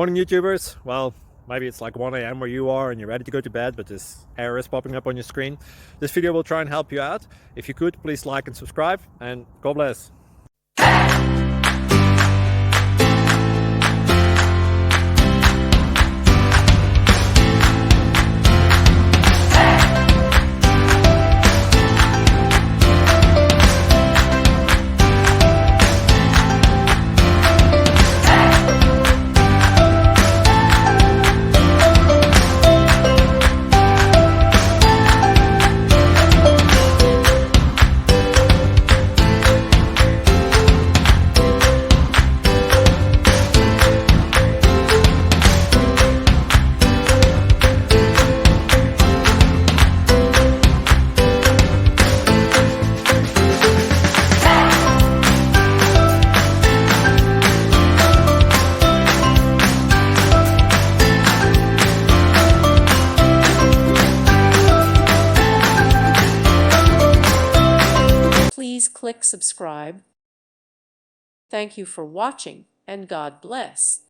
Morning YouTubers. Well, maybe it's like 1 a.m. where you are and you're ready to go to bed, but this error is popping up on your screen. This video will try and help you out. If you could, please like and subscribe, and God bless. Please click subscribe. Thank you for watching, and God bless.